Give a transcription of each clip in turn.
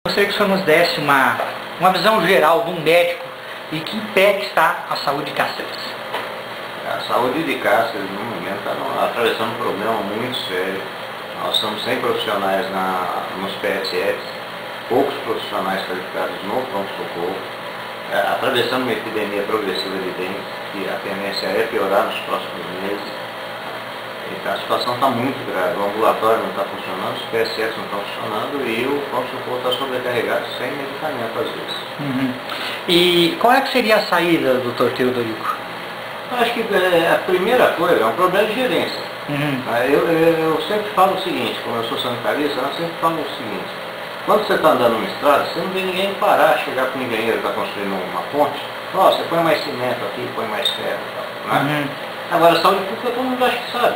Gostaria que o senhor nos desse uma visão geral de um médico e que pé que está a saúde de Cáceres. A saúde de Cáceres, no momento, está atravessando um problema muito sério. Nós somos 100 profissionais nos PSFs, poucos profissionais qualificados no pronto-socorro, atravessando uma epidemia progressiva de dengue, que a tendência é piorar nos próximos meses. Então a situação está muito grave, o ambulatório não está funcionando, os PSFs não estão funcionando e o pronto-socorro está sobrecarregado sem medicamento às vezes. E qual é que seria a saída, doutor Teodorico? Eu acho que a primeira coisa é um problema de gerência. Eu sempre falo o seguinte, como eu sou sanitarista, eu sempre falo o seguinte: quando você está andando numa estrada, você não vê ninguém parar, chegar para o engenheiro que está construindo uma ponte, você põe mais cimento aqui, põe mais ferro e tal, né? Agora, a saúde pública todo mundo acha que sabe.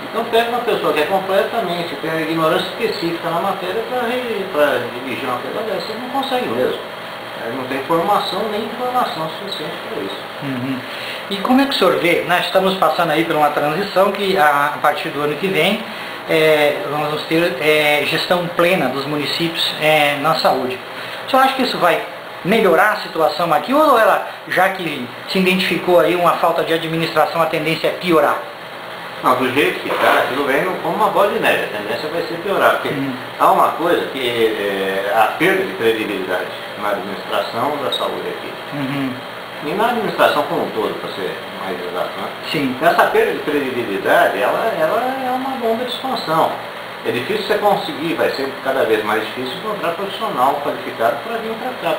Então pega uma pessoa que é completamente, tem a ignorância específica na matéria para dirigir uma coisa dessa, você não consegue mesmo. Não tem formação nem informação suficiente para isso. E como é que o senhor vê? Nós estamos passando aí por uma transição que a partir do ano que vem vamos ter gestão plena dos municípios na saúde. O senhor acha que isso vai melhorar a situação aqui ou ela, já que se identificou aí uma falta de administração, a tendência é piorar? Não, do jeito que está, aquilo vem como uma bola de neve, a tendência vai ser piorar, porque há uma coisa que a perda de credibilidade na administração da saúde aqui. E na administração como um todo, para ser mais exato, né? Sim. Essa perda de credibilidade, ela é uma bomba de expansão. É difícil você conseguir, vai ser cada vez mais difícil encontrar profissional qualificado para vir para cá.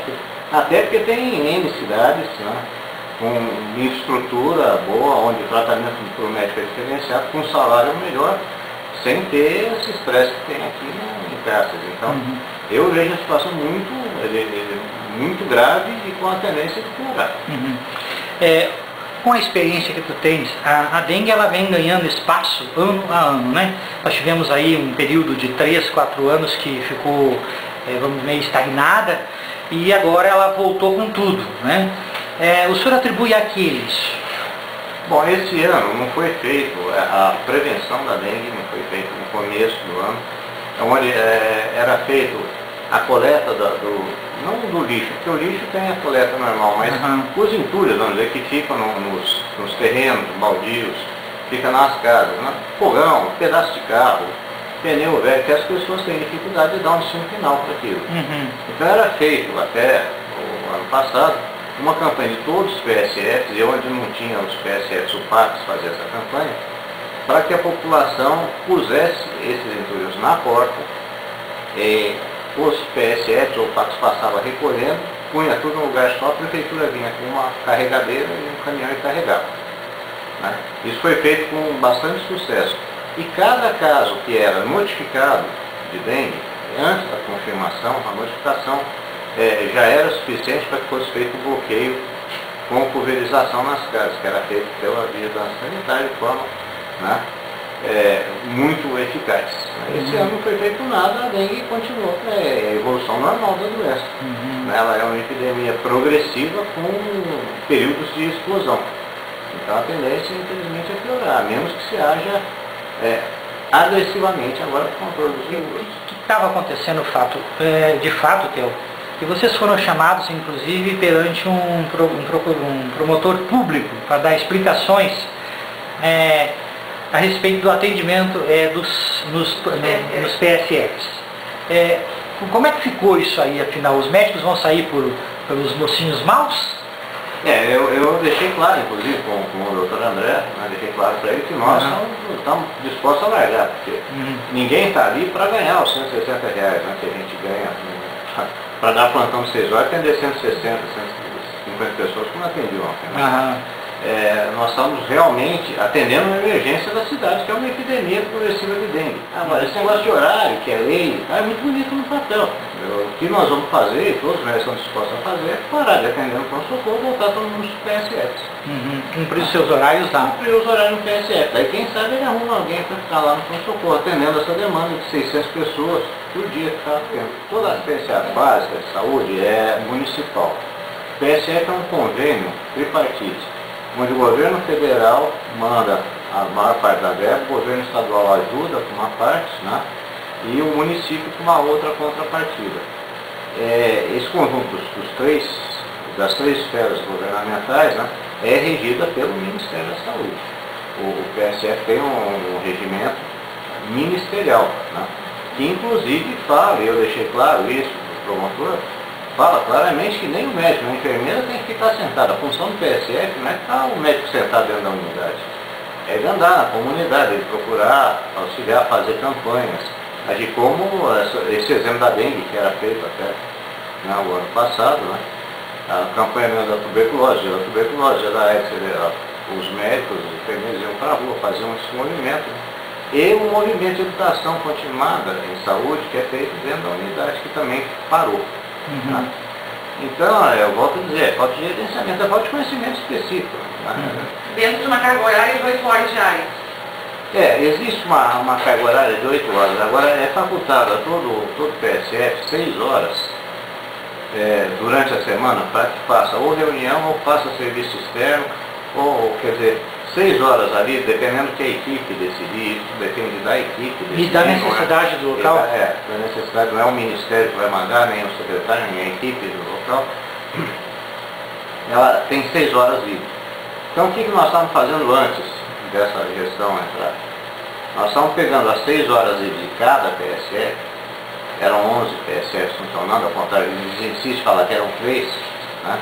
Até porque tem N cidades, né, com infraestrutura boa, onde o tratamento por médico é diferenciado, com um salário melhor, sem ter esse estresse que tem aqui em Cáceres. Então, eu vejo a situação muito grave e com a tendência de piorar. Com a experiência que tu tens, a dengue ela vem ganhando espaço ano a ano, né? Nós tivemos aí um período de 3, 4 anos que ficou, meio estagnada, e agora ela voltou com tudo, né? O senhor atribui a que isso? Bom, esse ano não foi feito, a prevenção da dengue não foi feita no começo do ano, onde era feito a coleta não do lixo, porque o lixo tem a coleta normal, mas os entulhos, vamos dizer, que ficam nos terrenos baldios, fica nas casas, né? Fogão, pedaço de carro, pneu velho, que as pessoas têm dificuldade de dar um destino final para aquilo. Então era feito até o ano passado uma campanha de todos os PSFs, e onde não tinha os PSFs, o PACS fazia essa campanha, para que a população pusesse esses entulhos na porta, os PSFs ou o PACS passava recolhendo, punha tudo no lugar só, a prefeitura vinha com uma carregadeira e um caminhão e carregava. Né? Isso foi feito com bastante sucesso. E cada caso que era notificado de dengue, antes da confirmação, a notificação já era suficiente para que fosse feito o bloqueio com pulverização nas casas, que era feito pela vigilância sanitária de forma, né, muito eficaz. Esse ano não foi feito nada, a dengue continuou, a evolução normal da doença. Ela é uma epidemia progressiva com períodos de explosão. Então a tendência, infelizmente, é piorar, a menos que se haja agressivamente agora o controle dos recursos. O que estava acontecendo de fato, Theo? E vocês foram chamados, inclusive, perante um promotor público para dar explicações a respeito do atendimento nos PSFs. Como é que ficou isso aí, afinal? Os médicos vão sair pelos mocinhos maus? Eu deixei claro, inclusive, com o doutor André, né, deixei claro para ele que nós estamos dispostos a largar, porque ninguém está ali para ganhar os R$160, né, que a gente ganha para dar plantão de 6 horas, atender 160, 150 pessoas, como atendiam ontem. Nós estamos realmente atendendo uma emergência da cidade, que é uma epidemia progressiva de dengue. Agora, esse negócio de horário, que é lei, é muito bonito no papel. O que nós vamos fazer, e todos nós estamos dispostos a fazer, é parar de atender no pronto-socorro e voltar todo mundo nos PSFs. Cumprir os seus horários lá. Cumprir os horários no PSF. Daí quem sabe ele arruma alguém para ficar lá no pronto-socorro, atendendo essa demanda de 600 pessoas por dia que está tendo. Toda a assistência básica de saúde é municipal. O PSF é um convênio tripartite, onde o governo federal manda a maior parte da verba, o governo estadual ajuda com uma parte, né, e o município com uma outra contrapartida. esse conjunto das três esferas governamentais, né, é regida pelo Ministério da Saúde. O PSF tem um regimento ministerial, né, que inclusive fala, e eu deixei claro isso para o promotor, fala claramente que nem o médico, nem a enfermeira tem que ficar sentado. A função do PSF não é ficar o médico sentado dentro da unidade, é de andar na comunidade, de procurar auxiliar, fazer campanhas, agir como esse exemplo da dengue que era feito até o ano passado, né? A campanha da tuberculose, da AIDS, os médicos, os enfermeiros iam para a rua, faziam esse movimento. E o movimento de educação continuada em saúde, que é feito dentro da unidade, que também parou. Tá? Então, eu volto a dizer, falta de gerenciamento, é falta de conhecimento específico. Tá? Dentro de uma carga horária de 8 horas diárias. Existe uma carga horária de 8 horas, agora é facultado a todo PSF 6 horas durante a semana para que faça ou reunião ou faça serviço externo, ou quer dizer, 6 horas ali, dependendo que a equipe decidir, isso depende da equipe decidir. E da necessidade do local? Da necessidade, não é o Ministério que vai mandar, nem o secretário, nem a equipe do local. Ela tem 6 horas livres. Então o que nós estávamos fazendo antes dessa gestão entrar? Nós estávamos pegando as 6 horas livres de cada PSF, eram 11 PSFs funcionando, ao contrário, eles insistem em falar que eram 3, né?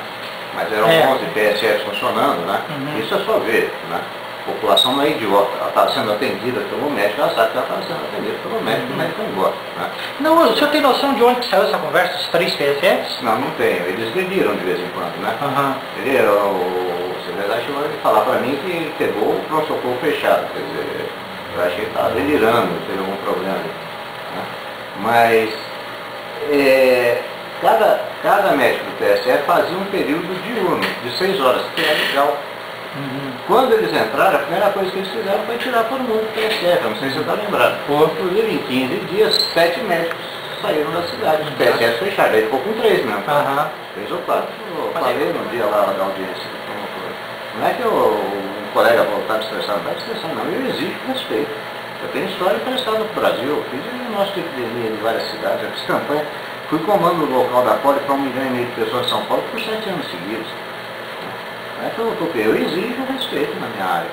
Mas eram 11 PSFs funcionando, né? Isso é só ver, né? A população não é idiota, ela está sendo atendida pelo médico, ela sabe que ela está sendo atendida pelo médico, o médico não gosta, né? Não, o senhor tem noção de onde saiu essa conversa, os 3 PSFs? Não tenho, eles viram de vez em quando, né? O secretário chegou a falar para mim que pegou o pronto-socorro fechado, quer dizer, eu achei que estava delirando, teve algum problema, né? Mas cada médico do PSF fazia um período diurno, de 6 horas, que é legal. Quando eles entraram, a primeira coisa que eles fizeram foi tirar todo mundo do PSF, eu não sei se você está lembrado. Inclusive, em 15 dias, 7 médicos saíram da cidade, os PSF fecharam, aí ficou com 3 mesmo. 3 ou 4, eu falei no dia lá da audiência. Não é que um colega voltar estressado, não está estressado não, eu exijo respeito. Eu tenho história prestada no Brasil, eu fiz o nosso epidemia em várias cidades, eu fiz campanha, fui comando local da Poli para 1,5 milhão de pessoas em São Paulo por 7 anos seguidos. Não é que eu exijo respeito na minha área.